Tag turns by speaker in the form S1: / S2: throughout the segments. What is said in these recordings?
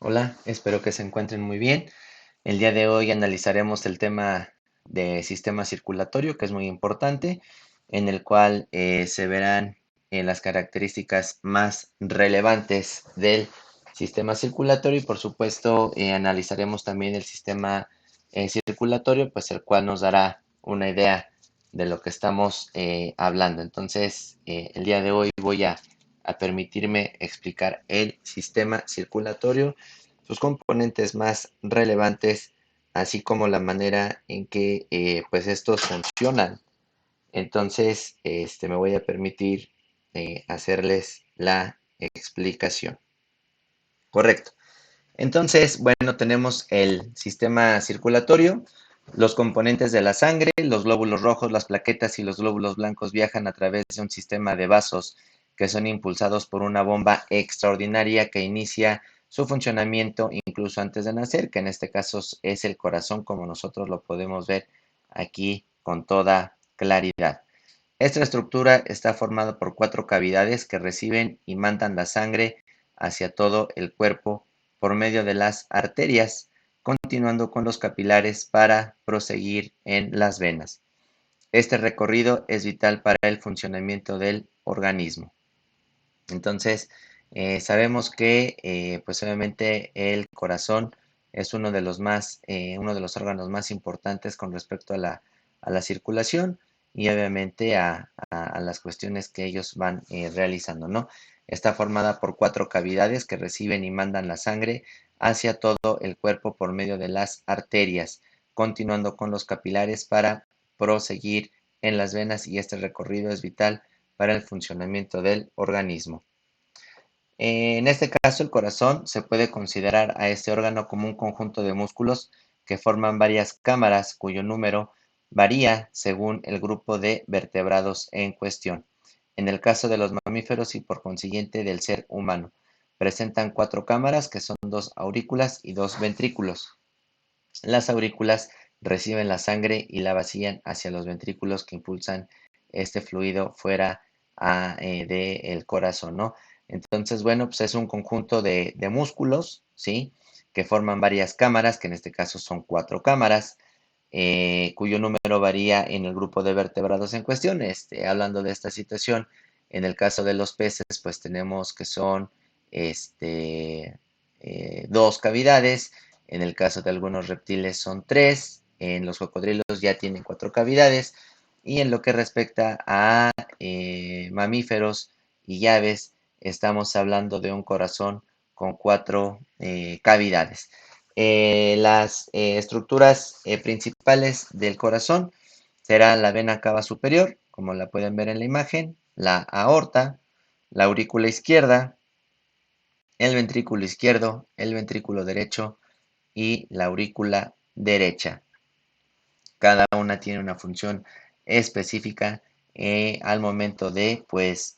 S1: Hola, espero que se encuentren muy bien. El día de hoy analizaremos el tema de sistema circulatorio, que es muy importante, en el cual se verán las características más relevantes del sistema circulatorio y por supuesto analizaremos también el sistema circulatorio, pues el cual nos dará una idea de lo que estamos hablando. Entonces, el día de hoy voy a permitirme explicar el sistema circulatorio, sus componentes más relevantes, así como la manera en que pues estos funcionan. Entonces, me voy a permitir hacerles la explicación. Correcto. Entonces, bueno, tenemos el sistema circulatorio. Los componentes de la sangre, los glóbulos rojos, las plaquetas y los glóbulos blancos viajan a través de un sistema de vasos que son impulsados por una bomba extraordinaria que inicia su funcionamiento incluso antes de nacer, que en este caso es el corazón, como nosotros lo podemos ver aquí con toda claridad. Esta estructura está formada por cuatro cavidades que reciben y mandan la sangre hacia todo el cuerpo por medio de las arterias, continuando con los capilares para proseguir en las venas. Este recorrido es vital para el funcionamiento del organismo. Entonces, sabemos que, pues obviamente el corazón es uno de los órganos más importantes con respecto a la circulación y obviamente a las cuestiones que ellos van realizando, ¿no? Está formada por cuatro cavidades que reciben y mandan la sangre hacia todo el cuerpo por medio de las arterias, continuando con los capilares para proseguir en las venas y este recorrido es vital para el funcionamiento del organismo. En este caso, el corazón se puede considerar a este órgano como un conjunto de músculos que forman varias cámaras cuyo número varía según el grupo de vertebrados en cuestión. En el caso de los mamíferos y por consiguiente del ser humano, presentan cuatro cámaras que son dos aurículas y dos ventrículos. Las aurículas reciben la sangre y la vacían hacia los ventrículos que impulsan este fluido fuera del corazón, ¿no? Entonces, bueno, pues es un conjunto de músculos, ¿sí? Que forman varias cámaras, que en este caso son cuatro cámaras, cuyo número varía en el grupo de vertebrados en cuestión. Hablando de esta situación, en el caso de los peces, pues tenemos que son dos cavidades, en el caso de algunos reptiles son tres, en los cocodrilos ya tienen cuatro cavidades, y en lo que respecta a mamíferos y aves, estamos hablando de un corazón con cuatro cavidades. Las estructuras principales del corazón será la vena cava superior, como la pueden ver en la imagen, la aorta, la aurícula izquierda, el ventrículo izquierdo, el ventrículo derecho y la aurícula derecha. Cada una tiene una función específica al momento de, pues,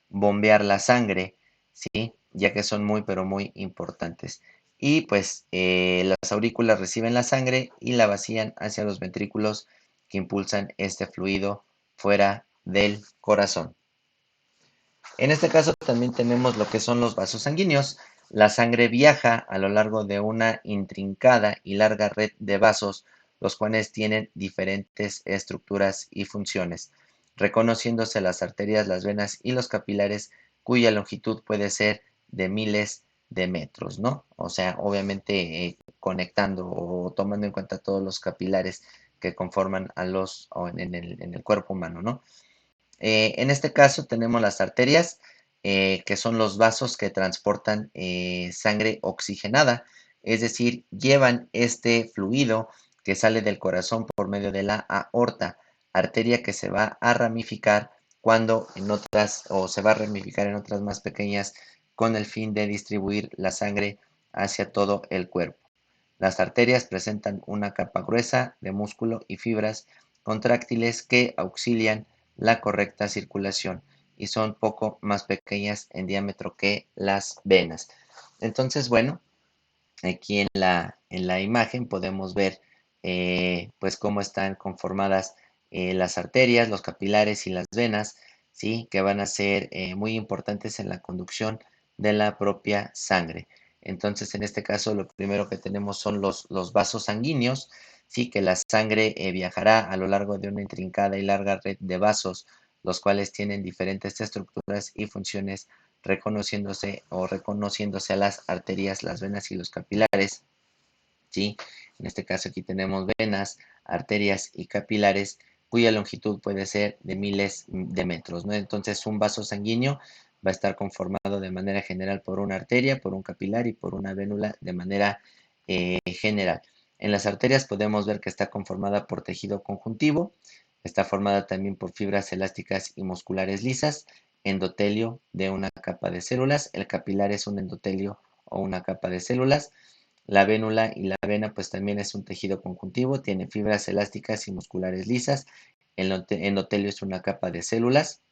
S1: bombear la sangre, ¿sí? Ya que son muy, pero muy importantes. Y pues las aurículas reciben la sangre y la vacían hacia los ventrículos que impulsan este fluido fuera del corazón. En este caso también tenemos lo que son los vasos sanguíneos. La sangre viaja a lo largo de una intrincada y larga red de vasos, los cuales tienen diferentes estructuras y funciones, reconociéndose las arterias, las venas y los capilares, cuya longitud puede ser de miles de metros, ¿no? O sea, obviamente conectando o tomando en cuenta todos los capilares que conforman en el cuerpo humano, ¿no? En este caso tenemos las arterias, que son los vasos que transportan sangre oxigenada, es decir, llevan este fluido que sale del corazón por medio de la aorta, arteria que se va a ramificar cuando en otras, o se va a ramificar en otras más pequeñas con el fin de distribuir la sangre hacia todo el cuerpo. Las arterias presentan una capa gruesa de músculo y fibras contráctiles que auxilian la correcta circulación y son poco más pequeñas en diámetro que las venas. Entonces, bueno, aquí en la imagen podemos ver pues cómo están conformadas las arterias, los capilares y las venas, ¿sí? Que van a ser muy importantes en la conducción de la propia sangre. Entonces, en este caso, lo primero que tenemos son los vasos sanguíneos, sí, que la sangre viajará a lo largo de una intrincada y larga red de vasos, los cuales tienen diferentes estructuras y funciones, reconociéndose a las arterias, las venas y los capilares, ¿sí? En este caso aquí tenemos venas, arterias y capilares, cuya longitud puede ser de miles de metros, ¿no? Entonces, un vaso sanguíneo va a estar conformado de manera general por una arteria, por un capilar y por una vénula de manera general. En las arterias podemos ver que está conformada por tejido conjuntivo, está formada también por fibras elásticas y musculares lisas, endotelio de una capa de células, el capilar es un endotelio o una capa de células, la vénula y la vena pues también es un tejido conjuntivo, tiene fibras elásticas y musculares lisas, el endotelio es una capa de células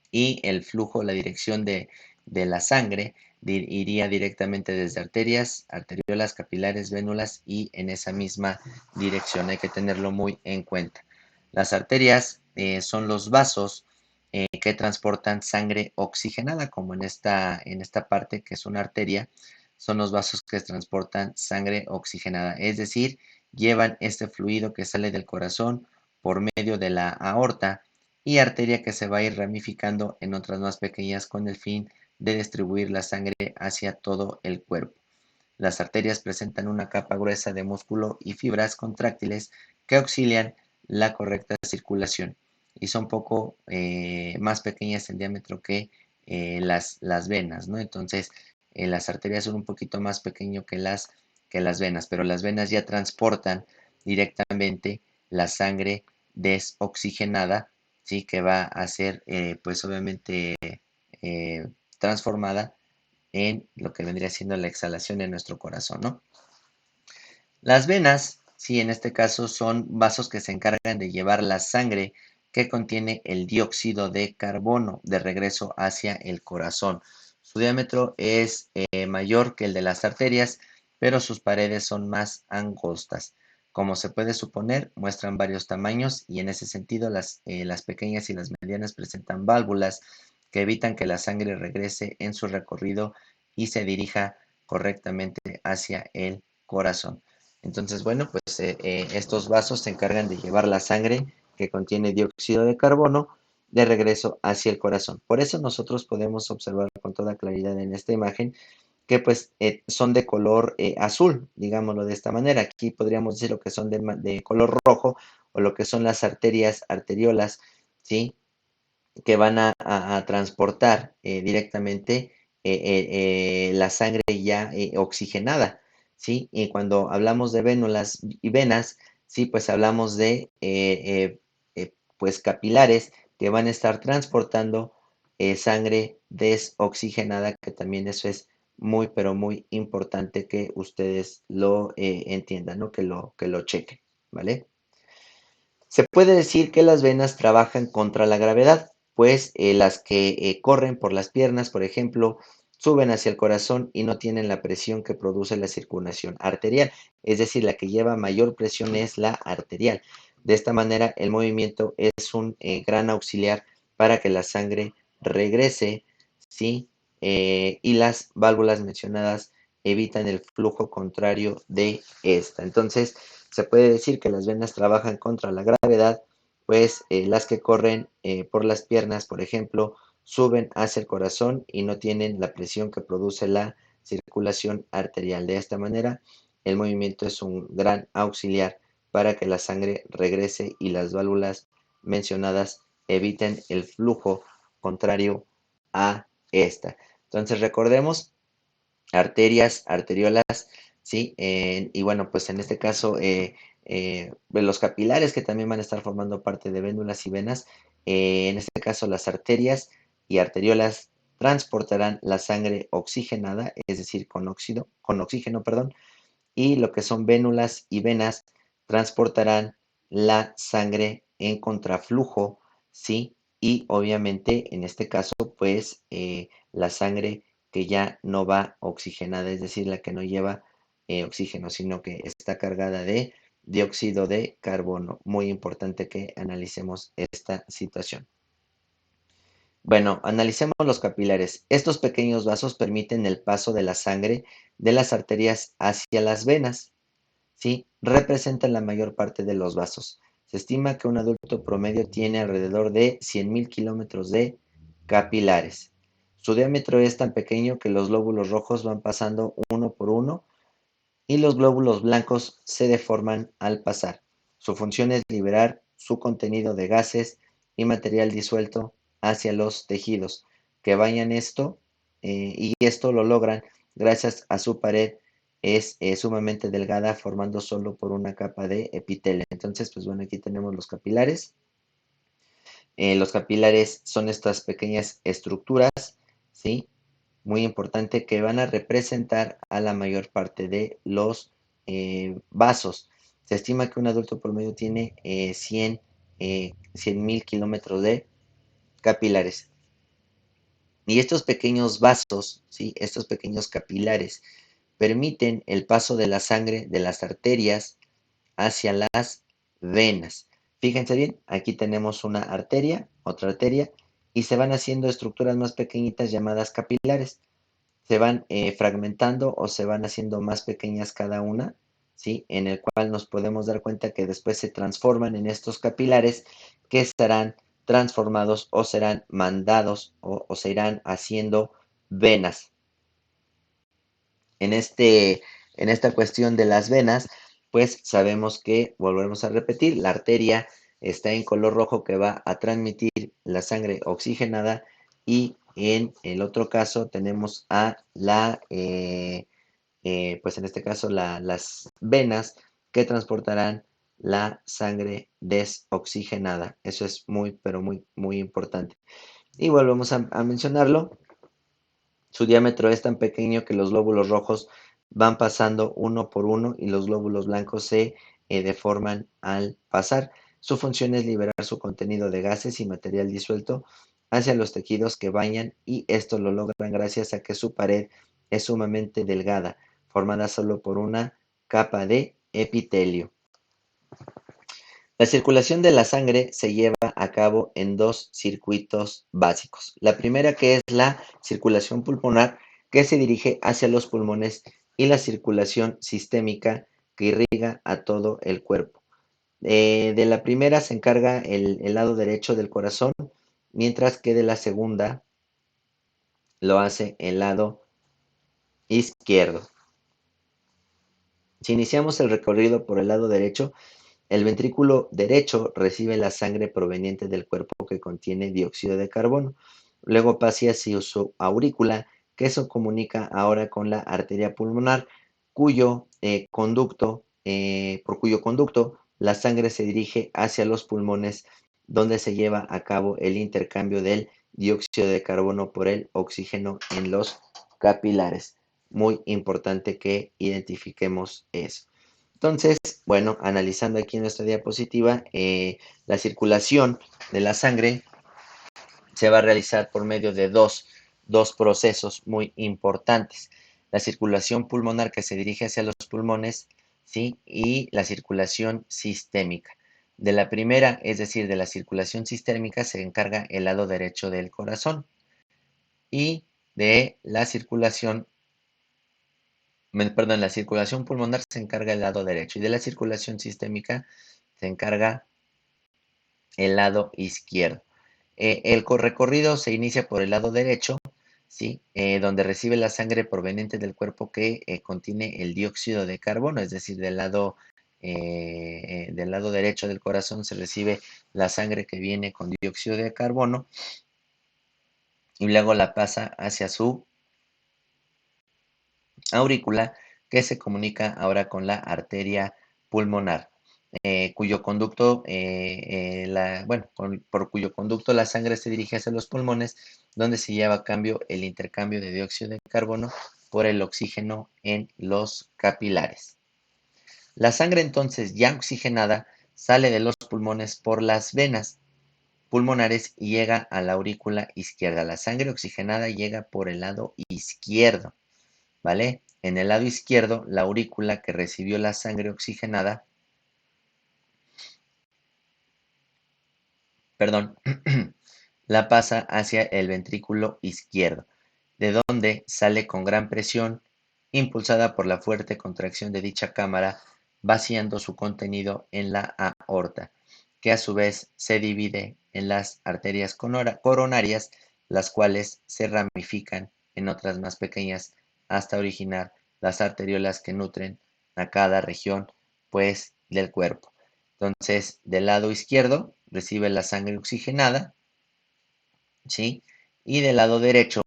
S1: y el flujo, la dirección de la sangre iría directamente desde arterias, arteriolas, capilares, vénulas y en esa misma dirección. Hay que tenerlo muy en cuenta. Las arterias son los vasos que transportan sangre oxigenada, como en esta parte que es una arteria, son los vasos que transportan sangre oxigenada, es decir, llevan este fluido que sale del corazón por medio de la aorta y arteria que se va a ir ramificando en otras más pequeñas con el fin de distribuir la sangre hacia todo el cuerpo. Las arterias presentan una capa gruesa de músculo y fibras contráctiles que auxilian la correcta circulación y son poco más pequeñas en diámetro que las venas, ¿no? Entonces, las arterias son un poquito más pequeñas que las venas, pero las venas ya transportan directamente la sangre desoxigenada, ¿sí? Que va a ser, pues obviamente, eh, transformada en lo que vendría siendo la exhalación en nuestro corazón, ¿no? Las venas, sí, en este caso son vasos que se encargan de llevar la sangre que contiene el dióxido de carbono de regreso hacia el corazón. Su diámetro es mayor que el de las arterias, pero sus paredes son más angostas. Como se puede suponer, muestran varios tamaños y en ese sentido las pequeñas y las medianas presentan válvulas que evitan que la sangre regrese en su recorrido y se dirija correctamente hacia el corazón. Entonces, bueno, pues estos vasos se encargan de llevar la sangre que contiene dióxido de carbono de regreso hacia el corazón. Por eso nosotros podemos observar con toda claridad en esta imagen que pues son de color azul, digámoslo de esta manera. Aquí podríamos decir lo que son de color rojo o lo que son las arterias, arteriolas, ¿sí? Que van a transportar directamente la sangre ya oxigenada, ¿sí? Y cuando hablamos de vénulas y venas, sí, pues hablamos de pues capilares que van a estar transportando sangre desoxigenada, que también eso es muy, pero muy importante que ustedes lo entiendan, ¿no? Que lo chequen, ¿vale? Se puede decir que las venas trabajan contra la gravedad, pues las que corren por las piernas, por ejemplo, suben hacia el corazón y no tienen la presión que produce la circulación arterial, es decir, la que lleva mayor presión es la arterial. De esta manera, el movimiento es un gran auxiliar para que la sangre regrese, ¿sí? Y las válvulas mencionadas evitan el flujo contrario de esta. Entonces, se puede decir que las venas trabajan contra la gravedad, pues las que corren por las piernas, por ejemplo, suben hacia el corazón y no tienen la presión que produce la circulación arterial. De esta manera, el movimiento es un gran auxiliar para que la sangre regrese y las válvulas mencionadas eviten el flujo contrario a esta. Entonces recordemos arterias, arteriolas, ¿sí? Y bueno, pues en este caso, los capilares que también van a estar formando parte de vénulas y venas, en este caso las arterias y arteriolas transportarán la sangre oxigenada, es decir, con oxígeno, perdón, y lo que son vénulas y venas transportarán la sangre en contraflujo, ¿sí? Y obviamente en este caso, pues la sangre que ya no va oxigenada, es decir, la que no lleva oxígeno, sino que está cargada de dióxido de carbono. Muy importante que analicemos esta situación. Bueno, analicemos los capilares. Estos pequeños vasos permiten el paso de la sangre de las arterias hacia las venas, ¿sí? Representan la mayor parte de los vasos. Se estima que un adulto promedio tiene alrededor de 100.000 kilómetros de capilares. Su diámetro es tan pequeño que los glóbulos rojos van pasando uno por uno y los glóbulos blancos se deforman al pasar. Su función es liberar su contenido de gases y material disuelto hacia los tejidos que bañan esto, y esto lo logran gracias a su pared es sumamente delgada, formando solo por una capa de epitelio. Entonces, pues bueno, aquí tenemos los capilares. Los capilares son estas pequeñas estructuras, ¿sí? Muy importante, que van a representar a la mayor parte de los vasos. Se estima que un adulto promedio tiene 100.000 kilómetros de capilares. Y estos pequeños vasos, ¿sí? Estos pequeños capilares permiten el paso de la sangre de las arterias hacia las venas. Fíjense bien, aquí tenemos una arteria, otra arteria, y se van haciendo estructuras más pequeñitas llamadas capilares. Se van fragmentando o se van haciendo más pequeñas cada una, ¿sí? En el cual nos podemos dar cuenta que después se transforman en estos capilares que serán transformados o serán mandados o se irán haciendo venas. En, en esta cuestión de las venas, pues sabemos que, volvemos a repetir, la arteria está en color rojo que va a transmitir la sangre oxigenada y en el otro caso tenemos a pues en este caso las venas que transportarán la sangre desoxigenada. Eso es muy, pero muy, muy importante. Y volvemos a mencionarlo. Su diámetro es tan pequeño que los glóbulos rojos van pasando uno por uno y los glóbulos blancos se deforman al pasar. Su función es liberar su contenido de gases y material disuelto hacia los tejidos que bañan, y esto lo logran gracias a que su pared es sumamente delgada, formada solo por una capa de epitelio. La circulación de la sangre se lleva a cabo en dos circuitos básicos. La primera, que es la circulación pulmonar, que se dirige hacia los pulmones, y la circulación sistémica, que irriga a todo el cuerpo. De la primera se encarga el lado derecho del corazón, mientras que de la segunda lo hace el lado izquierdo. Si iniciamos el recorrido por el lado derecho, el ventrículo derecho recibe la sangre proveniente del cuerpo que contiene dióxido de carbono. Luego pasa hacia su aurícula, que se comunica ahora con la arteria pulmonar, por cuyo conducto la sangre se dirige hacia los pulmones, donde se lleva a cabo el intercambio del dióxido de carbono por el oxígeno en los capilares. Muy importante que identifiquemos eso. Entonces, bueno, analizando aquí en nuestra diapositiva, la circulación de la sangre se va a realizar por medio de dos procesos muy importantes. La circulación pulmonar, que se dirige hacia los pulmones, ¿sí? Y la circulación sistémica. De la primera, es decir, de la circulación sistémica, se encarga el lado derecho del corazón, y de la circulación la circulación pulmonar se encarga el lado derecho, y de la circulación sistémica se encarga el lado izquierdo. El recorrido se inicia por el lado derecho, ¿sí? Donde recibe la sangre proveniente del cuerpo que contiene el dióxido de carbono, es decir, del lado derecho del corazón se recibe la sangre que viene con dióxido de carbono, y luego la pasa hacia su aurícula, que se comunica ahora con la arteria pulmonar, cuyo conducto, por cuyo conducto la sangre se dirige hacia los pulmones, donde se lleva a cabo el intercambio de dióxido de carbono por el oxígeno en los capilares. La sangre, entonces ya oxigenada, sale de los pulmones por las venas pulmonares y llega a la aurícula izquierda. La sangre oxigenada llega por el lado izquierdo, ¿vale? En el lado izquierdo, la aurícula que recibió la sangre oxigenada, perdón, la pasa hacia el ventrículo izquierdo, de donde sale con gran presión, impulsada por la fuerte contracción de dicha cámara, vaciando su contenido en la aorta, que a su vez se divide en las arterias coronarias, las cuales se ramifican en otras más pequeñas hasta originar las arteriolas que nutren a cada región, pues, del cuerpo. Entonces, del lado izquierdo recibe la sangre oxigenada, ¿sí? Y del lado derecho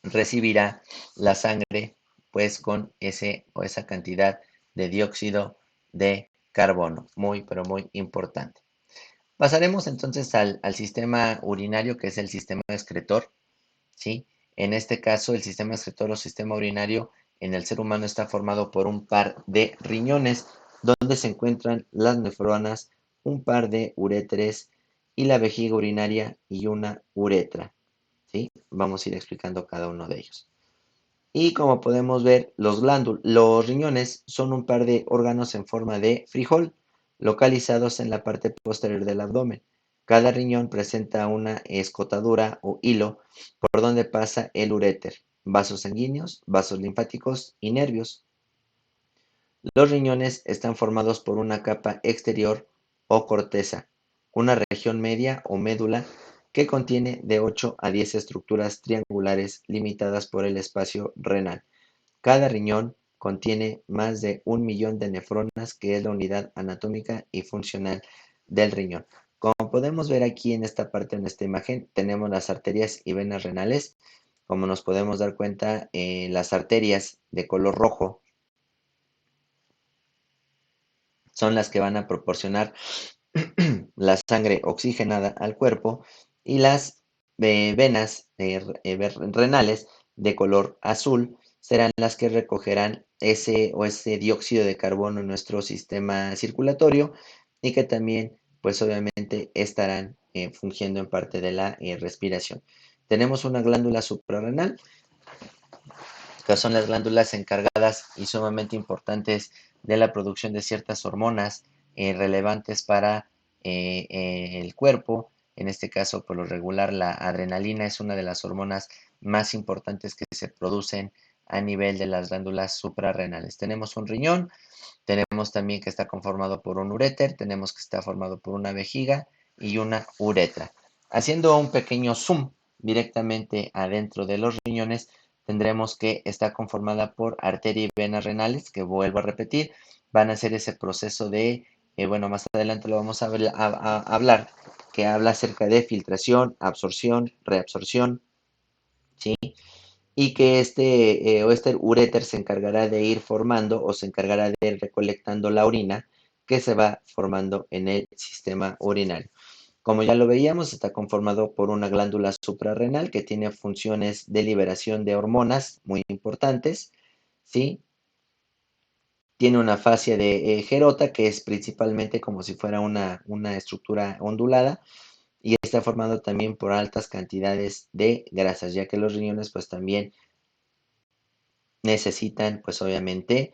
S1: recibirá la sangre, pues, con ese o esa cantidad de dióxido de carbono, muy, pero muy importante. Pasaremos entonces al sistema urinario, que es el sistema excretor, ¿sí? En este caso, el sistema excretor o sistema urinario en el ser humano está formado por un par de riñones, donde se encuentran las nefronas, un par de uréteres y la vejiga urinaria y una uretra, ¿sí? Vamos a ir explicando cada uno de ellos. Y como podemos ver, los riñones son un par de órganos en forma de frijol, localizados en la parte posterior del abdomen. Cada riñón presenta una escotadura o hilo por donde pasa el uréter, vasos sanguíneos, vasos linfáticos y nervios. Los riñones están formados por una capa exterior o corteza, una región media o médula que contiene de 8 a 10 estructuras triangulares limitadas por el espacio renal. Cada riñón contiene más de 1 millón de nefronas, que es la unidad anatómica y funcional del riñón. Como podemos ver aquí en esta parte, en esta imagen, tenemos las arterias y venas renales. Como nos podemos dar cuenta, las arterias de color rojo son las que van a proporcionar la sangre oxigenada al cuerpo, y las venas renales de color azul serán las que recogerán ese dióxido de carbono en nuestro sistema circulatorio, y que también, pues obviamente, estarán fungiendo en parte de la respiración. Tenemos una glándula suprarrenal, que son las glándulas encargadas y sumamente importantes de la producción de ciertas hormonas relevantes para el cuerpo. En este caso, por lo regular, la adrenalina es una de las hormonas más importantes que se producen a nivel de las glándulas suprarrenales. Tenemos un riñón, tenemos también que está conformado por un uréter, tenemos que está formado por una vejiga y una uretra. Haciendo un pequeño zoom directamente adentro de los riñones, tendremos que está conformada por arteria y venas renales, que vuelvo a repetir, van a hacer ese proceso de, bueno, más adelante lo vamos a hablar, que habla acerca de filtración, absorción, reabsorción, ¿sí? Y que este uréter se encargará de ir formando, o se encargará de ir recolectando la orina que se va formando en el sistema urinario. Como ya lo veíamos, está conformado por una glándula suprarrenal que tiene funciones de liberación de hormonas muy importantes, ¿sí? Tiene una fascia de Gerota, que es principalmente como si fuera una estructura ondulada, y está formado también por altas cantidades de grasas, ya que los riñones pues también necesitan pues obviamente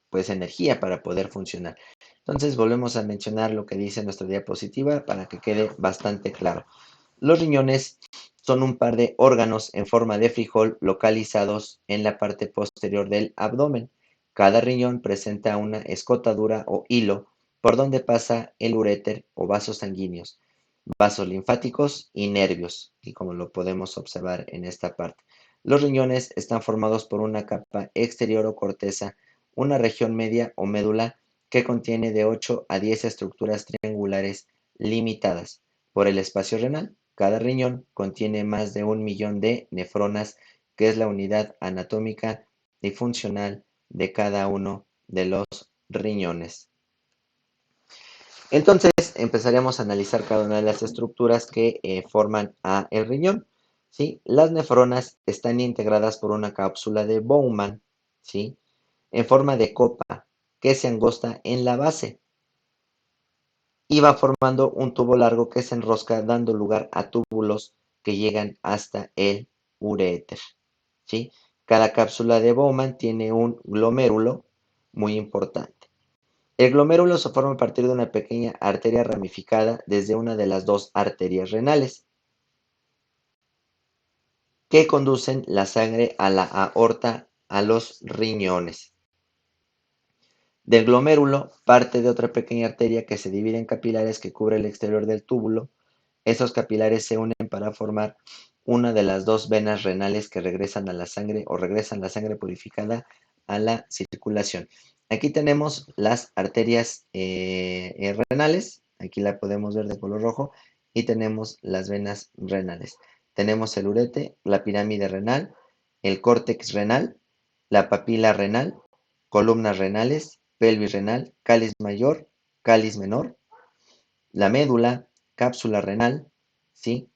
S1: pues energía para poder funcionar. Entonces volvemos a mencionar lo que dice nuestra diapositiva para que quede bastante claro. Los riñones son un par de órganos en forma de frijol localizados en la parte posterior del abdomen. Cada riñón presenta una escotadura o hilo por donde pasa el uréter o vasos sanguíneos, vasos linfáticos y nervios, y como lo podemos observar en esta parte. Los riñones están formados por una capa exterior o corteza, una región media o médula que contiene de 8 a 10 estructuras triangulares limitadas por el espacio renal. Cada riñón contiene más de 1 millón de nefronas, que es la unidad anatómica y funcional de cada uno de los riñones. Entonces empezaremos a analizar cada una de las estructuras que forman a el riñón, ¿sí? Las nefronas están integradas por una cápsula de Bowman, ¿sí? En forma de copa, que se angosta en la base y va formando un tubo largo que se enrosca, dando lugar a túbulos que llegan hasta el uréter, ¿sí? Cada cápsula de Bowman tiene un glomérulo muy importante. El glomérulo se forma a partir de una pequeña arteria ramificada desde una de las dos arterias renales que conducen la sangre a la aorta a los riñones. Del glomérulo parte de otra pequeña arteria que se divide en capilares que cubre el exterior del túbulo. Esos capilares se unen para formar una de las dos venas renales que regresan a la sangre o regresan la sangre purificada a la circulación. Aquí tenemos las arterias renales, aquí la podemos ver de color rojo, y tenemos las venas renales. Tenemos el urete, la pirámide renal, el córtex renal, la papila renal, columnas renales, pelvis renal, cáliz mayor, cáliz menor, la médula, cápsula renal, ¿sí?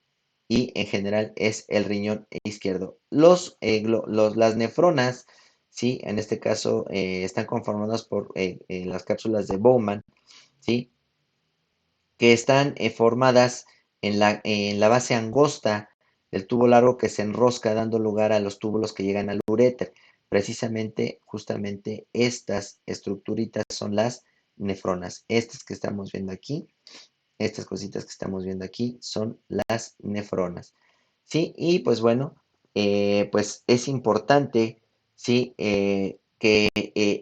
S1: Y en general es el riñón izquierdo. Las nefronas, ¿sí? En este caso están conformadas por las cápsulas de Bowman, ¿sí? Que están formadas en la base angosta del tubo largo que se enrosca dando lugar a los túbulos que llegan al uréter. Precisamente, justamente estas estructuritas son las nefronas. Estas que estamos viendo aquí, estas cositas que estamos viendo aquí son las nefronas. ¿Sí? Y pues bueno, pues es importante, ¿sí? Que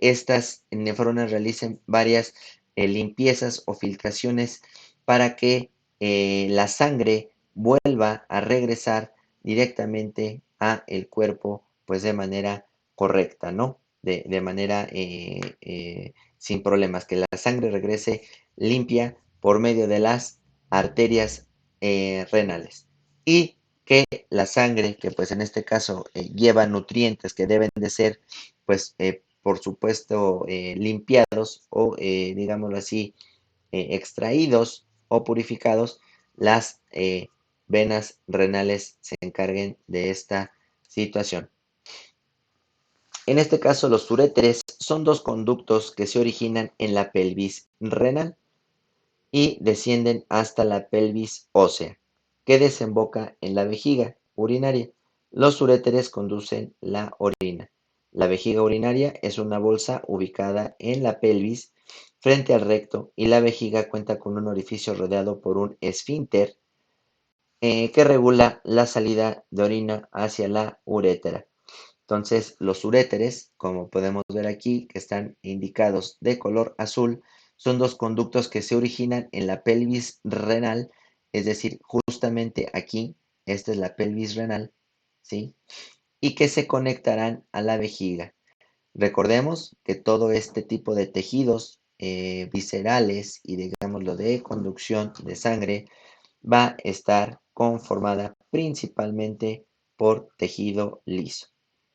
S1: estas nefronas realicen varias limpiezas o filtraciones para que la sangre vuelva a regresar directamente a el cuerpo, pues de manera correcta, ¿no? De manera sin problemas, que la sangre regrese limpia por medio de las arterias renales. Y que la sangre, que pues en este caso lleva nutrientes que deben de ser, pues por supuesto, limpiados o, digámoslo así, extraídos o purificados, las venas renales se encarguen de esta situación. En este caso, los uréteres son dos conductos que se originan en la pelvis renal y descienden hasta la pelvis ósea, que desemboca en la vejiga urinaria. Los uréteres conducen la orina. La vejiga urinaria es una bolsa ubicada en la pelvis frente al recto y la vejiga cuenta con un orificio rodeado por un esfínter que regula la salida de orina hacia la urétera. Entonces, los uréteres, como podemos ver aquí, que están indicados de color azul, son dos conductos que se originan en la pelvis renal, es decir, justamente aquí, esta es la pelvis renal, ¿sí? Y que se conectarán a la vejiga. Recordemos que todo este tipo de tejidos viscerales y digámoslo de conducción de sangre va a estar conformada principalmente por tejido liso.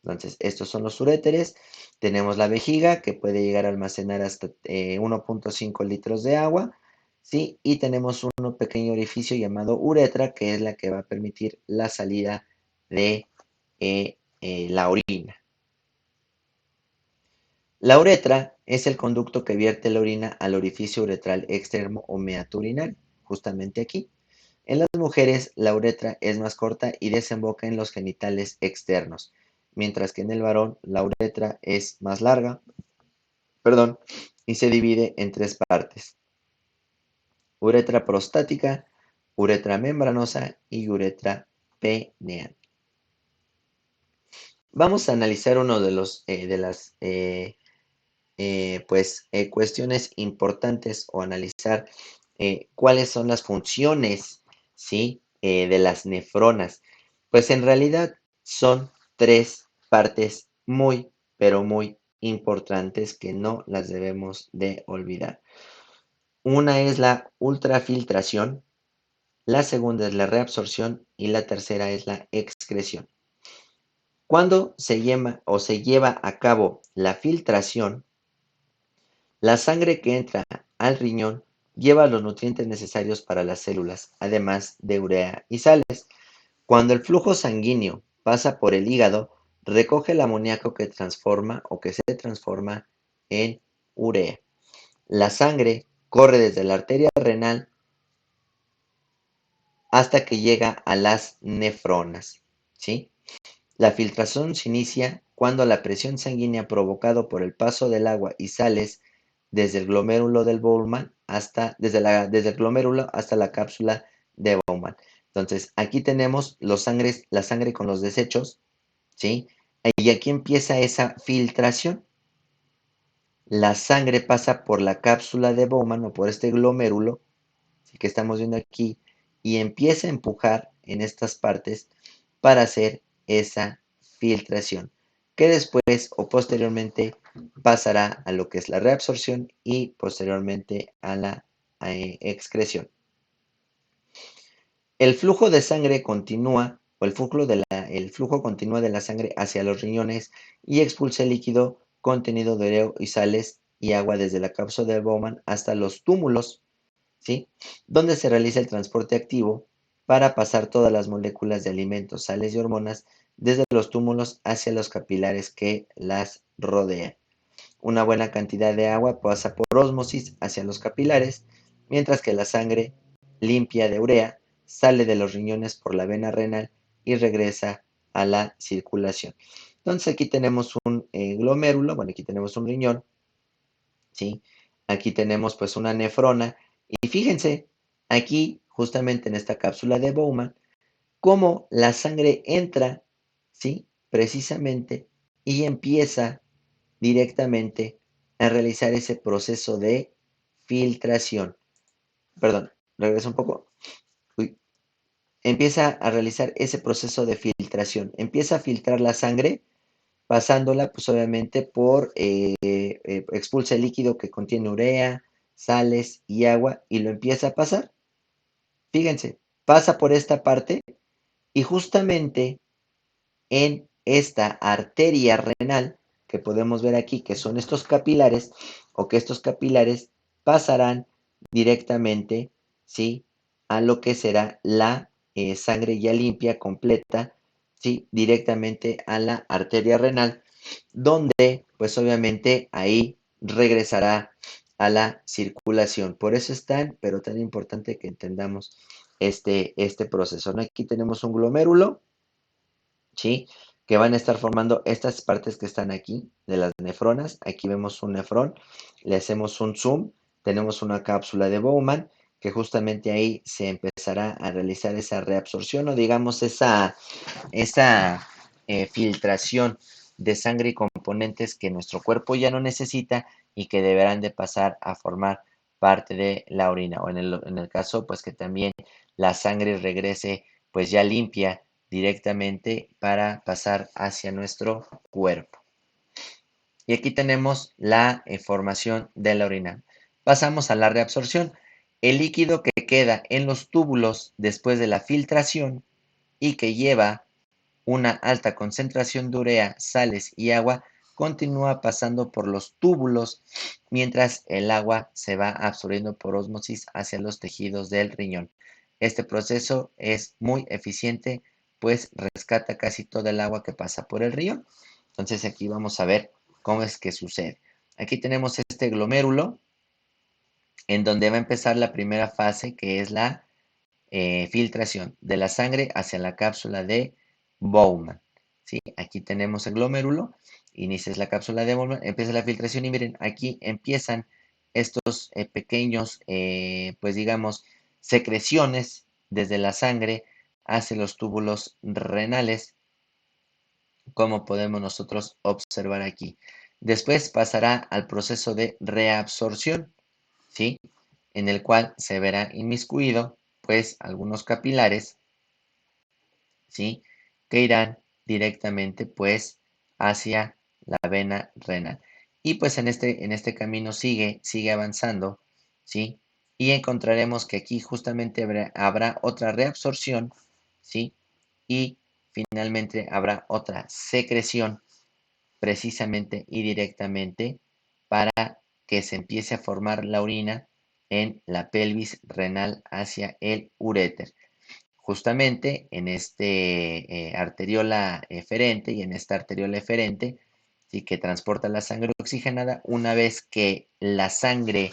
S1: Entonces, estos son los uréteres. Tenemos la vejiga que puede llegar a almacenar hasta 1.5 litros de agua, ¿sí? Y tenemos un pequeño orificio llamado uretra, que es la que va a permitir la salida de la orina. La uretra es el conducto que vierte la orina al orificio uretral externo o meato urinario, justamente aquí. En las mujeres, la uretra es más corta y desemboca en los genitales externos, mientras que en el varón la uretra es más larga, perdón, y se divide en tres partes: uretra prostática, uretra membranosa y uretra peneal. Vamos a analizar uno de los de las cuestiones importantes o analizar cuáles son las funciones, ¿sí? De las nefronas. Pues en realidad son tres partes muy, pero muy importantes que no las debemos de olvidar. Una es la ultrafiltración, la segunda es la reabsorción y la tercera es la excreción. Cuando se lleva a cabo la filtración, la sangre que entra al riñón lleva los nutrientes necesarios para las células, además de urea y sales. Cuando el flujo sanguíneo pasa por el hígado, recoge el amoníaco que transforma o que se transforma en urea. La sangre corre desde la arteria renal hasta que llega a las nefronas, ¿sí? La filtración se inicia cuando la presión sanguínea provocado por el paso del agua y sales desde el glomérulo del Bowman desde el glomérulo hasta la cápsula de Bowman. Entonces, aquí tenemos la sangre con los desechos, ¿sí? Y aquí empieza esa filtración. La sangre pasa por la cápsula de Bowman o por este glomérulo, ¿sí?, que estamos viendo aquí, y empieza a empujar en estas partes para hacer esa filtración, que después o posteriormente pasará a lo que es la reabsorción y posteriormente a la excreción. El flujo de sangre continúa, o el flujo continúa de la sangre hacia los riñones y expulsa el líquido contenido de urea y sales y agua desde la cápsula de Bowman hasta los túmulos, ¿sí?, donde se realiza el transporte activo para pasar todas las moléculas de alimentos, sales y hormonas desde los túmulos hacia los capilares que las rodean. Una buena cantidad de agua pasa por ósmosis hacia los capilares, mientras que la sangre limpia de urea sale de los riñones por la vena renal y regresa a la circulación. Entonces aquí tenemos un glomérulo, bueno, aquí tenemos un riñón, ¿sí? Aquí tenemos pues una nefrona y fíjense, aquí justamente en esta cápsula de Bowman, cómo la sangre entra, ¿sí?, precisamente, y empieza directamente a realizar ese proceso de filtración. Perdón, regreso un poco. Uy. Empieza a realizar ese proceso de filtración. Empieza a filtrar la sangre, pasándola, pues obviamente, expulsa el líquido que contiene urea, sales y agua, y lo empieza a pasar. Fíjense, pasa por esta parte y justamente en esta arteria renal que podemos ver aquí, que son estos capilares, o que estos capilares pasarán directamente, ¿sí?, a lo que será la sangre ya limpia, completa, ¿sí?, directamente a la arteria renal, donde pues obviamente ahí regresará a la circulación. Por eso es pero tan importante que entendamos este proceso, ¿no? Aquí tenemos un glomérulo, ¿sí?, que van a estar formando estas partes que están aquí, de las nefronas. Aquí vemos un nefrón, le hacemos un zoom, tenemos una cápsula de Bowman, que justamente ahí se empezará a realizar esa reabsorción o digamos esa filtración de sangre y componentes que nuestro cuerpo ya no necesita y que deberán de pasar a formar parte de la orina, o en el caso pues que también la sangre regrese pues ya limpia directamente para pasar hacia nuestro cuerpo. Y aquí tenemos la formación de la orina. Pasamos a la reabsorción. El líquido que queda en los túbulos después de la filtración y que lleva una alta concentración de urea, sales y agua continúa pasando por los túbulos mientras el agua se va absorbiendo por ósmosis hacia los tejidos del riñón. Este proceso es muy eficiente, pues rescata casi toda el agua que pasa por el riñón. Entonces aquí vamos a ver cómo es que sucede. Aquí tenemos este glomérulo en donde va a empezar la primera fase, que es la filtración de la sangre hacia la cápsula de Bowman, ¿sí? Aquí tenemos el glomérulo, inicia la cápsula de Bowman, empieza la filtración y miren, aquí empiezan estos pequeños, pues digamos, secreciones desde la sangre hacia los túbulos renales, como podemos nosotros observar aquí. Después pasará al proceso de reabsorción, ¿sí?, en el cual se verá inmiscuido pues algunos capilares, ¿sí?, que irán directamente pues hacia la vena renal. Y pues en este camino sigue avanzando, ¿sí? Y encontraremos que aquí justamente habrá otra reabsorción, ¿sí? Y finalmente habrá otra secreción precisamente y directamente para que se empiece a formar la orina en la pelvis renal hacia el uréter. Justamente en este arteriola eferente y en esta arteriola eferente, ¿sí?, que transporta la sangre oxigenada, una vez que la sangre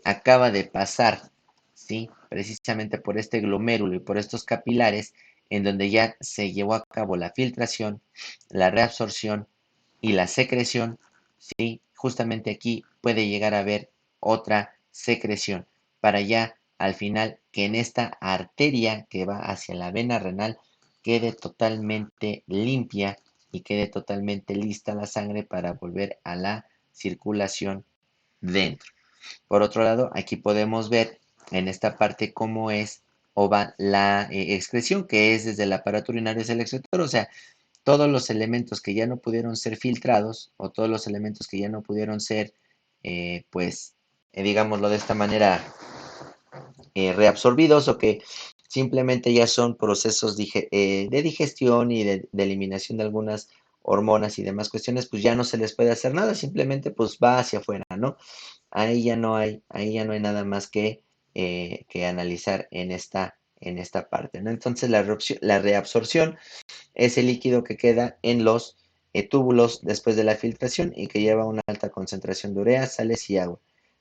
S1: acaba de pasar, ¿sí?, precisamente por este glomérulo y por estos capilares, en donde ya se llevó a cabo la filtración, la reabsorción y la secreción, ¿sí?, justamente aquí puede llegar a haber otra secreción para ya al final que en esta arteria que va hacia la vena renal quede totalmente limpia y quede totalmente lista la sangre para volver a la circulación dentro. Por otro lado, aquí podemos ver en esta parte cómo es o va la excreción, que es desde el aparato urinario hacia el excretor, o sea, todos los elementos que ya no pudieron ser filtrados o todos los elementos que ya no pudieron ser, digámoslo de esta manera, reabsorbidos o que simplemente ya son procesos de digestión y de eliminación de algunas hormonas y demás cuestiones, pues ya no se les puede hacer nada, simplemente pues va hacia afuera, ¿no? Ahí ya no hay nada más que analizar en esta parte, ¿no? Entonces la reabsorción es el líquido que queda en los túbulos después de la filtración y que lleva una alta concentración de urea, sales y agua.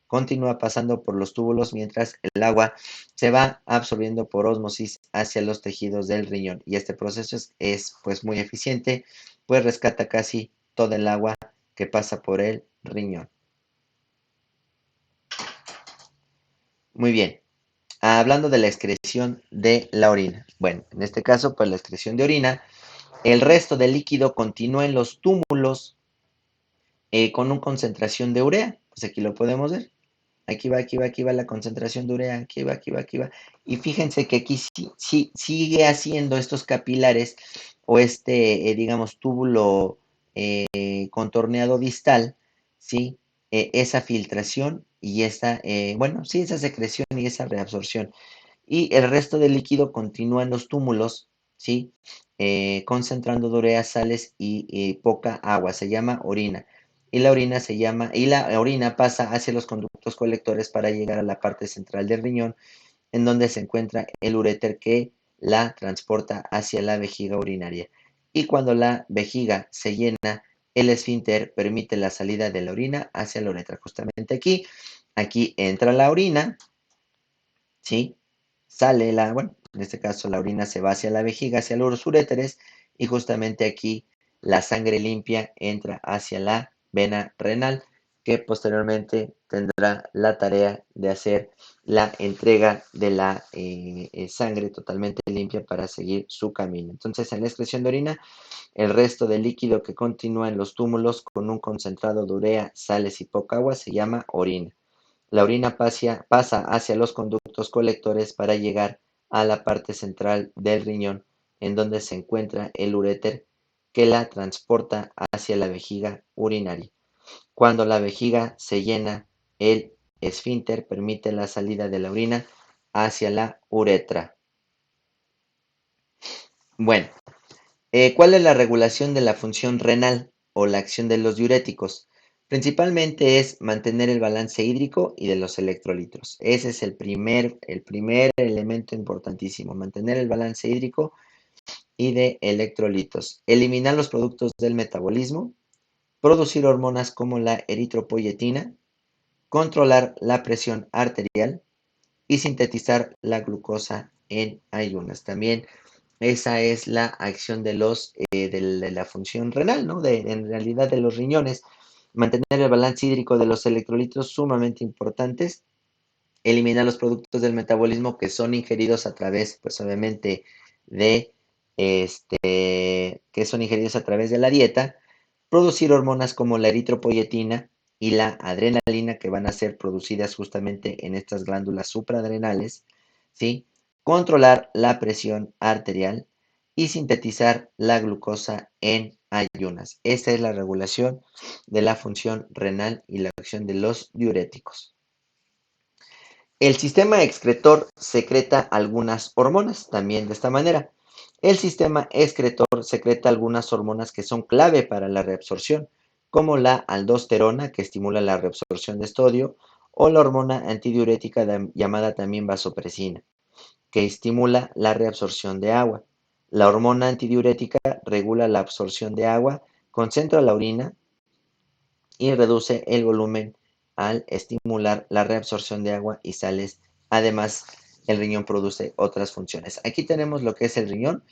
S1: Continúa pasando por los túbulos mientras el agua se va absorbiendo por ósmosis hacia los tejidos del riñón. Y este proceso es pues muy eficiente, pues rescata casi todo el agua que pasa por el riñón. Muy bien. Hablando de la excreción de la orina. Bueno, en este caso, pues la excreción de orina, el resto del líquido continúa en los túmulos con una concentración de urea. Pues aquí lo podemos ver. Aquí va la concentración de urea. Aquí va. Y fíjense que aquí sigue haciendo estos capilares o digamos, túbulo contorneado distal, ¿sí? Esa filtración y esa secreción y esa reabsorción. Y el resto del líquido continúa en los túmulos, ¿sí? Concentrando urea, sales y poca agua. Se llama orina. Y la orina pasa hacia los conductos colectores para llegar a la parte central del riñón, en donde se encuentra el uréter que la transporta hacia la vejiga urinaria. Y cuando la vejiga se llena, el esfínter permite la salida de la orina hacia la uretra. Justamente aquí entra la orina, ¿sí? Bueno, en este caso la orina se va hacia la vejiga, hacia los uréteres, y justamente aquí la sangre limpia entra hacia la vena renal, que posteriormente tendrá la tarea de hacer la entrega de la sangre totalmente limpia para seguir su camino. Entonces, en la excreción de orina, el resto del líquido que continúa en los túmulos con un concentrado de urea, sales y poca agua se llama orina. La orina pasa hacia los conductos colectores para llegar a la parte central del riñón, en donde se encuentra el uréter que la transporta hacia la vejiga urinaria. Cuando la vejiga se llena, el esfínter permite la salida de la orina hacia la uretra. Bueno, ¿cuál es la regulación de la función renal o la acción de los diuréticos? Principalmente es mantener el balance hídrico y de los electrolitos. Ese es el primer elemento importantísimo, mantener el balance hídrico y de electrolitos. Eliminar los productos del metabolismo, producir hormonas como la eritropoyetina, controlar la presión arterial y sintetizar la glucosa en ayunas. También esa es la acción de la función renal, ¿no? En realidad de los riñones. Mantener el balance hídrico de los electrolitos sumamente importantes. Eliminar los productos del metabolismo que son ingeridos a través, pues obviamente, de que son ingeridos a través de la dieta. Producir hormonas como la eritropoyetina y la adrenalina que van a ser producidas justamente en estas glándulas supraadrenales, ¿sí? Controlar la presión arterial y sintetizar la glucosa en ayunas. Esta es la regulación de la función renal y la acción de los diuréticos. El sistema excretor secreta algunas hormonas también de esta manera. El sistema excretor secreta algunas hormonas que son clave para la reabsorción, como la aldosterona, que estimula la reabsorción de sodio, o la hormona antidiurética llamada también vasopresina, que estimula la reabsorción de agua. La hormona antidiurética regula la absorción de agua, concentra la orina y reduce el volumen al estimular la reabsorción de agua y sales. Además, el riñón produce otras funciones. Aquí tenemos lo que es el riñón.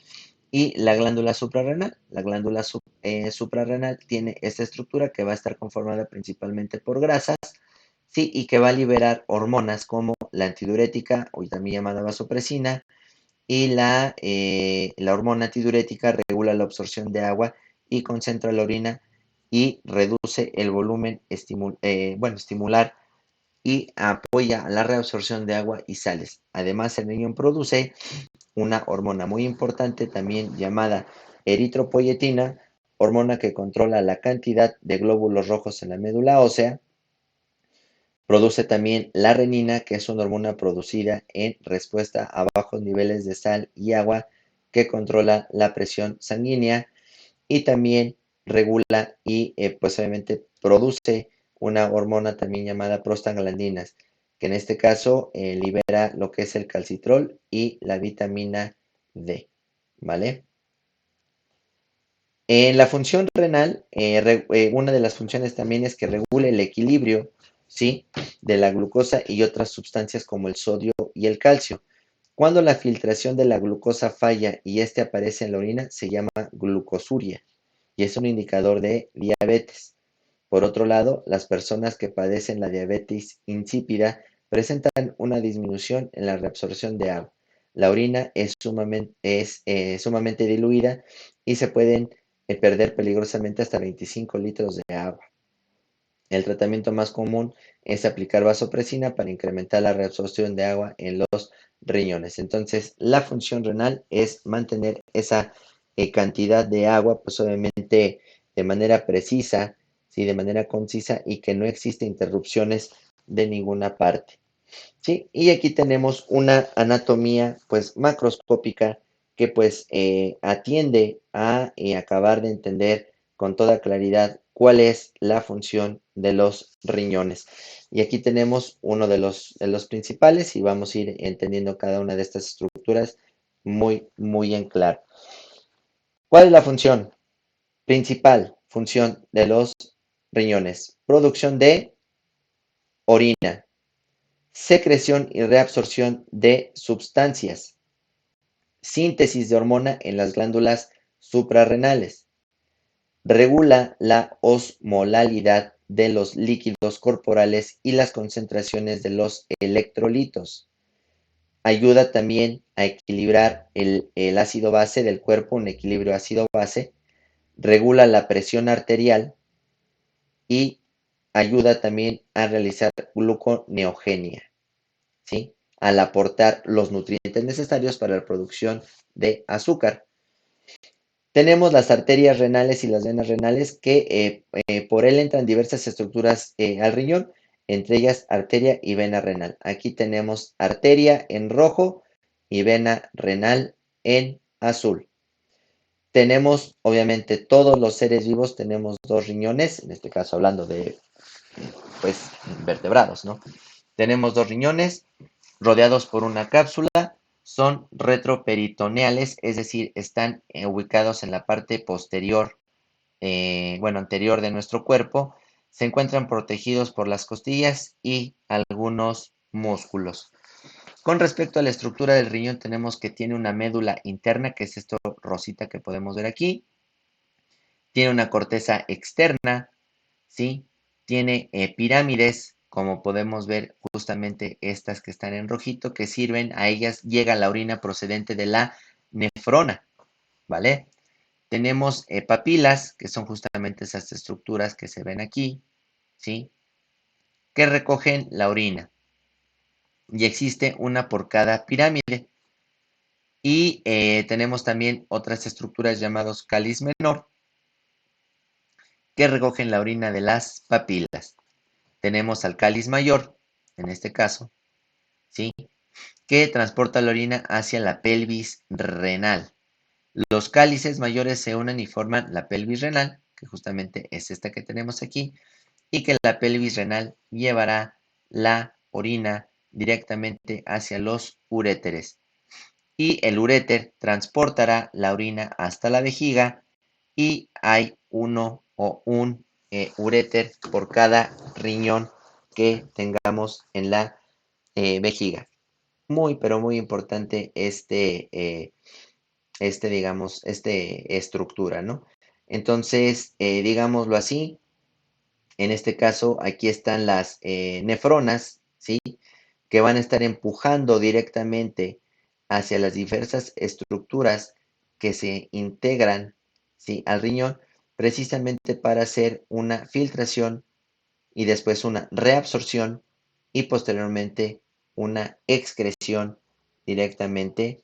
S1: y la glándula suprarrenal. La glándula suprarrenal tiene esta estructura que va a estar conformada principalmente por grasas, sí, y que va a liberar hormonas como la antidiurética, hoy también llamada vasopresina, y la hormona antidiurética regula la absorción de agua y concentra la orina y reduce el volumen, estimular y apoya la reabsorción de agua y sales. Además, el riñón produce una hormona muy importante también llamada eritropoyetina, hormona que controla la cantidad de glóbulos rojos en la médula ósea. Produce también la renina, que es una hormona producida en respuesta a bajos niveles de sal y agua que controla la presión sanguínea y también regula y pues obviamente produce una hormona también llamada prostaglandinas, que en este caso libera lo que es el calcitrol y la vitamina D, ¿vale? En la función renal, una de las funciones también es que regule el equilibrio, ¿sí?, de la glucosa y otras sustancias como el sodio y el calcio. Cuando la filtración de la glucosa falla y este aparece en la orina, se llama glucosuria y es un indicador de diabetes. Por otro lado, las personas que padecen la diabetes insípida presentan una disminución en la reabsorción de agua. La orina sumamente diluida y se pueden perder peligrosamente hasta 25 litros de agua. El tratamiento más común es aplicar vasopresina para incrementar la reabsorción de agua en los riñones. Entonces, la función renal es mantener esa cantidad de agua, pues obviamente de manera precisa, ¿sí?, de manera concisa y que no existe interrupciones de ninguna parte. ¿Sí? Y aquí tenemos una anatomía pues macroscópica que pues atiende a acabar de entender con toda claridad cuál es la función de los riñones. Y aquí tenemos uno de los principales y vamos a ir entendiendo cada una de estas estructuras muy, muy en claro. ¿Cuál es la función principal? Función de los riñones. Producción de orina, secreción y reabsorción de sustancias, síntesis de hormona en las glándulas suprarrenales, regula la osmolalidad de los líquidos corporales y las concentraciones de los electrolitos. Ayuda también a equilibrar el ácido base del cuerpo, un equilibrio ácido-base, regula la presión arterial y ayuda también a realizar gluconeogenia, ¿sí?, al aportar los nutrientes necesarios para la producción de azúcar. Tenemos las arterias renales y las venas renales que por él entran diversas estructuras al riñón, entre ellas arteria y vena renal. Aquí tenemos arteria en rojo y vena renal en azul. Tenemos, obviamente, todos los seres vivos tenemos dos riñones, en este caso hablando de, pues, vertebrados, ¿no? Tenemos dos riñones rodeados por una cápsula, son retroperitoneales, es decir, están ubicados en la parte posterior, anterior de nuestro cuerpo, se encuentran protegidos por las costillas y algunos músculos. Con respecto a la estructura del riñón, tenemos que tiene una médula interna, que es esto rosita que podemos ver aquí, tiene una corteza externa, ¿sí? Tiene pirámides, como podemos ver justamente estas que están en rojito, que sirven, a ellas llega la orina procedente de la nefrona, ¿vale? Tenemos papilas, que son justamente esas estructuras que se ven aquí, ¿sí?, que recogen la orina. Y existe una por cada pirámide. Y tenemos también otras estructuras llamados cáliz menor, que recogen la orina de las papilas. Tenemos al cáliz mayor, en este caso, ¿sí?, que transporta la orina hacia la pelvis renal. Los cálices mayores se unen y forman la pelvis renal, que justamente es esta que tenemos aquí, y que la pelvis renal llevará la orina directamente hacia los uréteres. Y el uréter transportará la orina hasta la vejiga y hay uno o un uréter por cada riñón que tengamos en la vejiga. Muy, pero muy importante digamos, estructura, ¿no? Entonces, digámoslo así, en este caso, aquí están las nefronas, ¿sí? Que van a estar empujando directamente hacia las diversas estructuras que se integran, ¿sí? Al riñón, precisamente para hacer una filtración y después una reabsorción y posteriormente una excreción directamente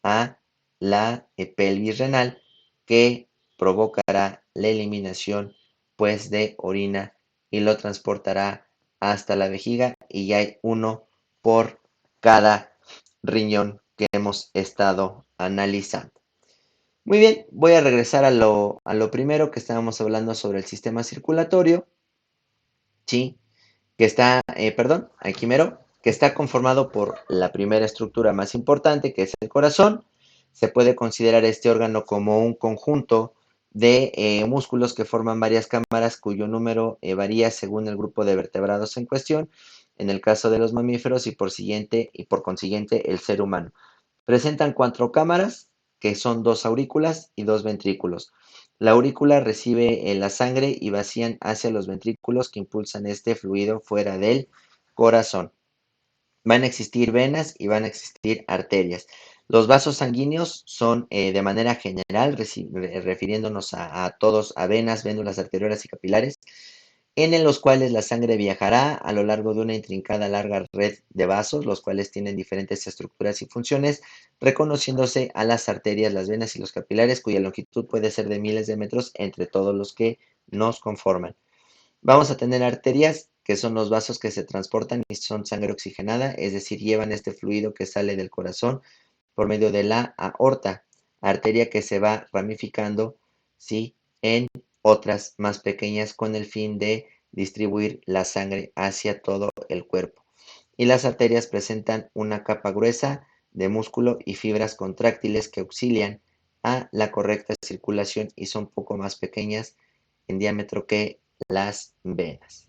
S1: a la pelvis renal, que provocará la eliminación pues de orina y lo transportará hasta la vejiga, y ya hay uno por cada riñón que hemos estado analizando. Muy bien, voy a regresar a lo primero que estábamos hablando sobre el sistema circulatorio, ¿sí? Que está, perdón, aquí mero, que está conformado por la primera estructura más importante, que es el corazón. Se puede considerar este órgano como un conjunto de músculos que forman varias cámaras cuyo número varía según el grupo de vertebrados en cuestión, en el caso de los mamíferos y por consiguiente el ser humano. Presentan cuatro cámaras, que son dos aurículas y dos ventrículos. La aurícula recibe la sangre y vacían hacia los ventrículos que impulsan este fluido fuera del corazón. Van a existir venas y van a existir arterias. Los vasos sanguíneos son de manera general, refiriéndonos a todos, a venas, vénulas arteriosas y capilares, en los cuales la sangre viajará a lo largo de una intrincada larga red de vasos, los cuales tienen diferentes estructuras y funciones, reconociéndose a las arterias, las venas y los capilares, cuya longitud puede ser de miles de metros entre todos los que nos conforman. Vamos a tener arterias, que son los vasos que se transportan y son sangre oxigenada, es decir, llevan este fluido que sale del corazón por medio de la aorta, arteria que se va ramificando, ¿sí?, en otras más pequeñas con el fin de distribuir la sangre hacia todo el cuerpo. Y las arterias presentan una capa gruesa de músculo y fibras contráctiles que auxilian a la correcta circulación y son poco más pequeñas en diámetro que las venas.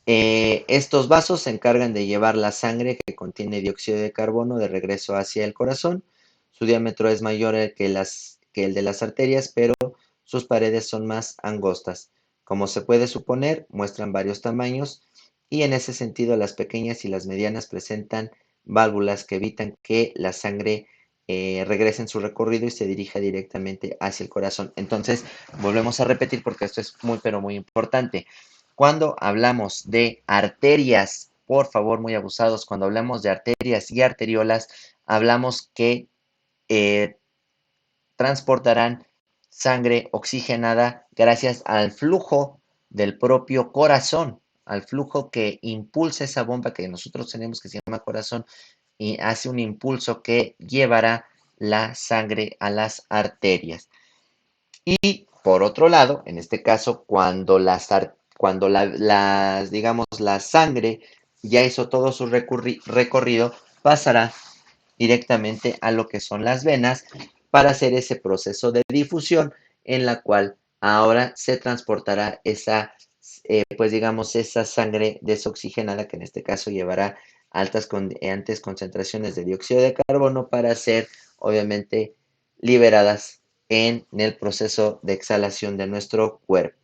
S1: Estos vasos se encargan de llevar la sangre que contiene dióxido de carbono de regreso hacia el corazón. Su diámetro es mayor que el de las arterias, pero sus paredes son más angostas. Como se puede suponer, muestran varios tamaños y en ese sentido las pequeñas y las medianas presentan válvulas que evitan que la sangre regrese en su recorrido y se dirija directamente hacia el corazón. Entonces, volvemos a repetir porque esto es muy, pero muy importante. Cuando hablamos de arterias, por favor, muy abusados, cuando hablamos de arterias y arteriolas, hablamos que eh, transportarán sangre oxigenada gracias al flujo del propio corazón, al flujo que impulsa esa bomba que nosotros tenemos que se llama corazón y hace un impulso que llevará la sangre a las arterias. Y por otro lado, en este caso, cuando digamos, la sangre ya hizo todo su recorrido, pasará directamente a lo que son las venas para hacer ese proceso de difusión en la cual ahora se transportará esa, pues digamos, esa sangre desoxigenada que en este caso llevará altas concentraciones de dióxido de carbono para ser obviamente liberadas en el proceso de exhalación de nuestro cuerpo.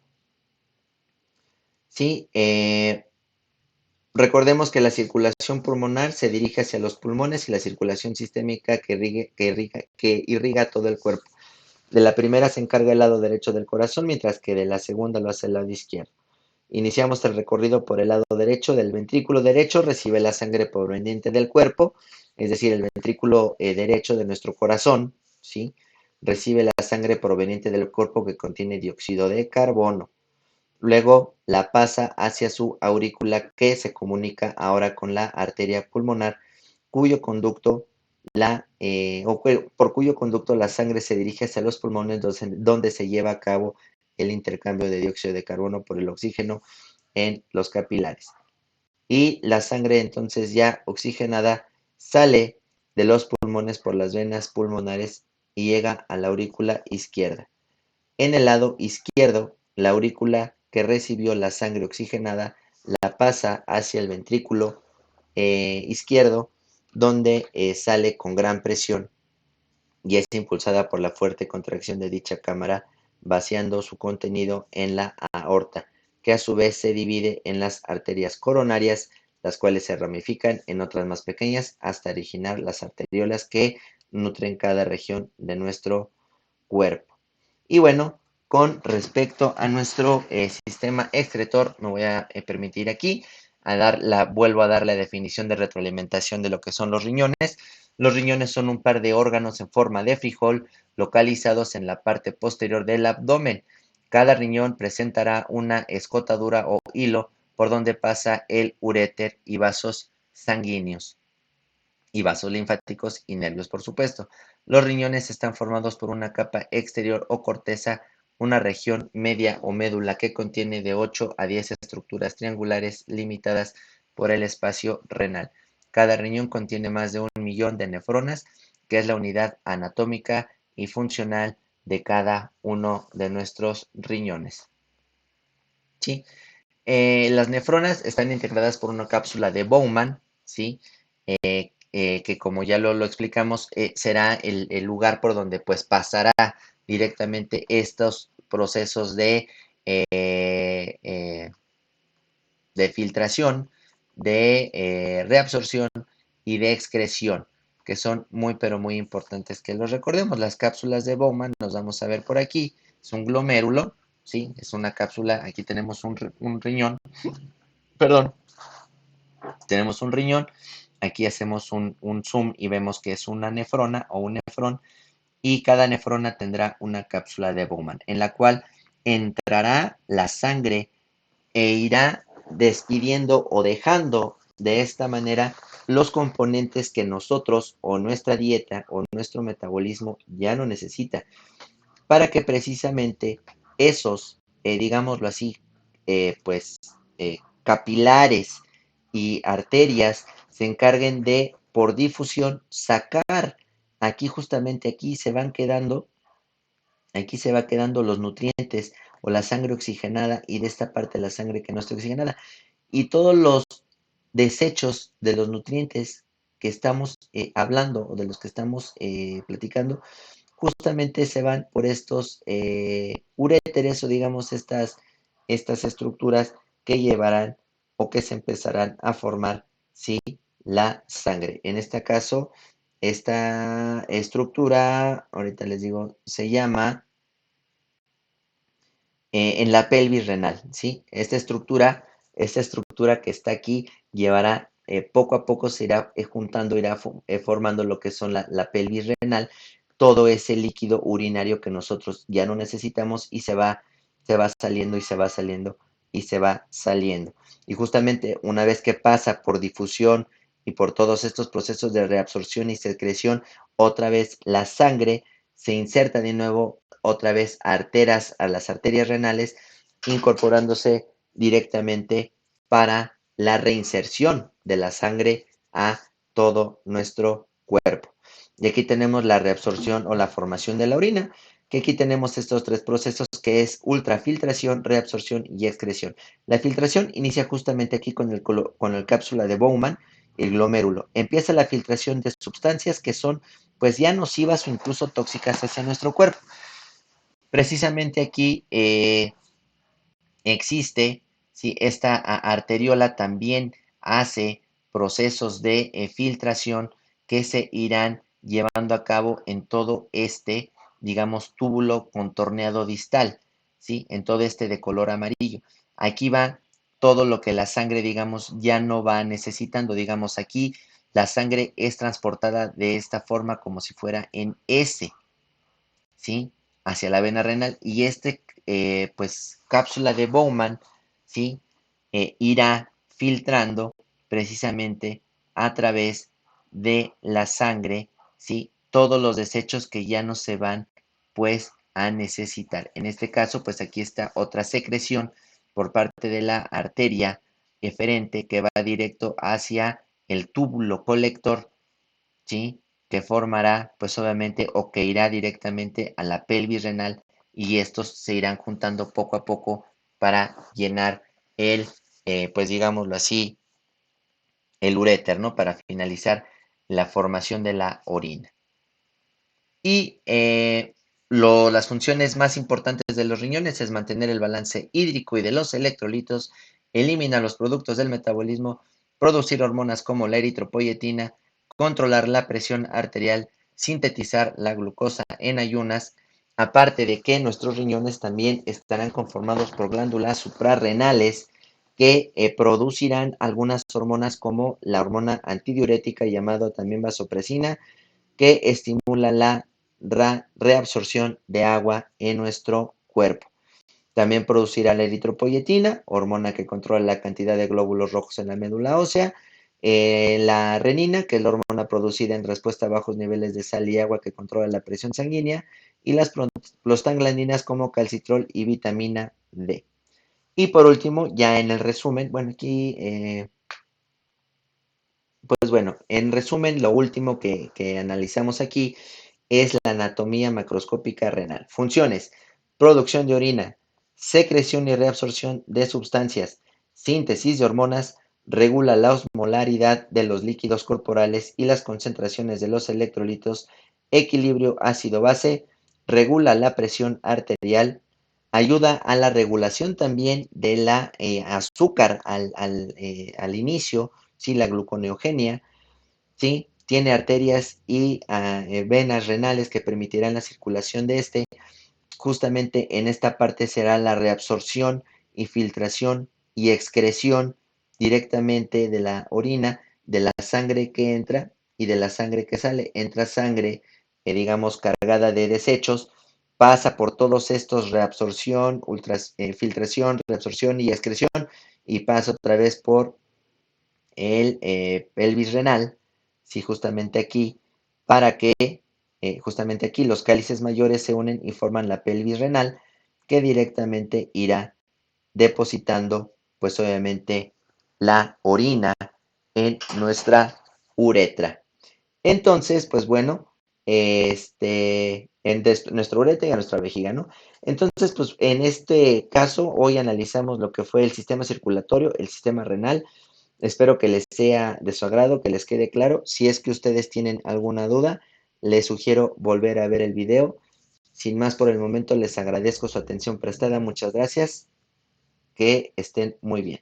S1: ¿Sí? Recordemos que la circulación pulmonar se dirige hacia los pulmones y la circulación sistémica que irriga todo el cuerpo. De la primera se encarga el lado derecho del corazón, mientras que de la segunda lo hace el lado izquierdo. Iniciamos el recorrido por el lado derecho del ventrículo derecho, recibe la sangre proveniente del cuerpo, es decir, el ventrículo derecho de nuestro corazón, ¿sí? Recibe la sangre proveniente del cuerpo que contiene dióxido de carbono. Luego la pasa hacia su aurícula que se comunica ahora con la arteria pulmonar, cuyo conducto por cuyo conducto la sangre se dirige hacia los pulmones donde se lleva a cabo el intercambio de dióxido de carbono por el oxígeno en los capilares. Y la sangre entonces ya oxigenada sale de los pulmones por las venas pulmonares y llega a la aurícula izquierda. En el lado izquierdo, la aurícula que recibió la sangre oxigenada la pasa hacia el ventrículo izquierdo, donde sale con gran presión y es impulsada por la fuerte contracción de dicha cámara, vaciando su contenido en la aorta, que a su vez se divide en las arterias coronarias, las cuales se ramifican en otras más pequeñas hasta originar las arteriolas que nutren cada región de nuestro cuerpo. Y bueno, con respecto a nuestro sistema excretor, me voy a permitir aquí vuelvo a dar la definición de retroalimentación de lo que son los riñones. Los riñones son un par de órganos en forma de frijol localizados en la parte posterior del abdomen. Cada riñón presentará una escotadura o hilo por donde pasa el uréter y vasos sanguíneos y vasos linfáticos y nervios, por supuesto. Los riñones están formados por una capa exterior o corteza, una región media o médula que contiene de 8 a 10 estructuras triangulares limitadas por el espacio renal. Cada riñón contiene más de 1 millón de nefronas, que es la unidad anatómica y funcional de cada uno de nuestros riñones. ¿Sí? Las nefronas están integradas por una cápsula de Bowman, ¿sí? Que como ya lo explicamos, será el lugar por donde pues pasará directamente estos procesos de filtración, de reabsorción y de excreción, que son muy pero muy importantes que los recordemos. Las cápsulas de Bowman, nos vamos a ver por aquí, es un glomérulo, ¿sí? Es una cápsula, aquí tenemos un riñón, perdón, tenemos un riñón, aquí hacemos un zoom y vemos que es una nefrona o un nefrón, y cada nefrona tendrá una cápsula de Bowman, en la cual entrará la sangre e irá despidiendo o dejando de esta manera los componentes que nosotros o nuestra dieta o nuestro metabolismo ya no necesita, para que precisamente esos, digámoslo así, pues capilares y arterias se encarguen de, por difusión, sacar. Aquí justamente aquí se va quedando los nutrientes o la sangre oxigenada y de esta parte la sangre que no está oxigenada. Y todos los desechos de los nutrientes que estamos hablando o de los que estamos platicando, justamente se van por estos uréteres o digamos estas estructuras que llevarán o que se empezarán a formar, ¿sí? La sangre. En este caso, esta estructura, ahorita les digo, se llama en la pelvis renal, ¿sí? Esta estructura que está aquí llevará, poco a poco se irá juntando, irá formando lo que son la pelvis renal, todo ese líquido urinario que nosotros ya no necesitamos y se va saliendo y se va saliendo y se va saliendo. Y justamente una vez que pasa por difusión y por todos estos procesos de reabsorción y secreción, otra vez la sangre se inserta de nuevo otra vez a las arterias renales, incorporándose directamente para la reinserción de la sangre a todo nuestro cuerpo. Y aquí tenemos la reabsorción o la formación de la orina, que aquí tenemos estos tres procesos que es ultrafiltración, reabsorción y excreción. La filtración inicia justamente aquí con el cápsula de Bowman, el glomérulo. Empieza la filtración de sustancias que son pues ya nocivas o incluso tóxicas hacia nuestro cuerpo. Precisamente aquí existe, ¿sí? Esta arteriola también hace procesos de filtración que se irán llevando a cabo en todo este, digamos, túbulo contorneado distal, ¿sí? En todo este de color amarillo. Aquí va todo lo que la sangre, digamos, ya no va necesitando. Digamos, aquí la sangre es transportada de esta forma como si fuera en S, ¿sí? Hacia la vena renal y pues, cápsula de Bowman, ¿sí? Irá filtrando precisamente a través de la sangre, ¿sí? Todos los desechos que ya no se van, pues, a necesitar. En este caso, pues aquí está otra secreción por parte de la arteria eferente que va directo hacia el túbulo colector, ¿sí? Que formará, pues obviamente, o que irá directamente a la pelvis renal y estos se irán juntando poco a poco para llenar pues digámoslo así, el uréter, ¿no? Para finalizar la formación de la orina. Y las funciones más importantes de los riñones es mantener el balance hídrico y de los electrolitos, eliminar los productos del metabolismo, producir hormonas como la eritropoyetina, controlar la presión arterial, sintetizar la glucosa en ayunas, aparte de que nuestros riñones también estarán conformados por glándulas suprarrenales que producirán algunas hormonas como la hormona antidiurética llamada también vasopresina, que estimula la reabsorción de agua en nuestro cuerpo. También producirá la eritropoyetina, hormona que controla la cantidad de glóbulos rojos en la médula ósea. La renina, que es la hormona producida en respuesta a bajos niveles de sal y agua que controla la presión sanguínea. Y las prostaglandinas como calcitrol y vitamina D. Y por último, ya en el resumen, bueno, aquí, pues bueno, en resumen, lo último que analizamos aquí es la anatomía macroscópica renal. Funciones: producción de orina, secreción y reabsorción de sustancias, síntesis de hormonas, regula la osmolaridad de los líquidos corporales y las concentraciones de los electrolitos, equilibrio ácido-base, regula la presión arterial, ayuda a la regulación también de la azúcar al inicio, ¿sí? La gluconeogenia, ¿sí? Tiene arterias y venas renales que permitirán la circulación de este. Justamente en esta parte será la reabsorción y filtración y excreción directamente de la orina, de la sangre que entra y de la sangre que sale. Entra sangre, digamos, cargada de desechos, pasa por todos estos reabsorción, filtración, reabsorción y excreción, y pasa otra vez por el pelvis renal, sí, justamente aquí, para que justamente aquí los cálices mayores se unen y forman la pelvis renal, que directamente irá depositando, pues obviamente, la orina en nuestra uretra. Entonces, pues bueno, en nuestra uretra y a nuestra vejiga, ¿no? Entonces, pues en este caso, hoy analizamos lo que fue el sistema circulatorio, el sistema renal. Espero que les sea de su agrado, que les quede claro. Si es que ustedes tienen alguna duda, les sugiero volver a ver el video. Sin más por el momento, les agradezco su atención prestada. Muchas gracias. Que estén muy bien.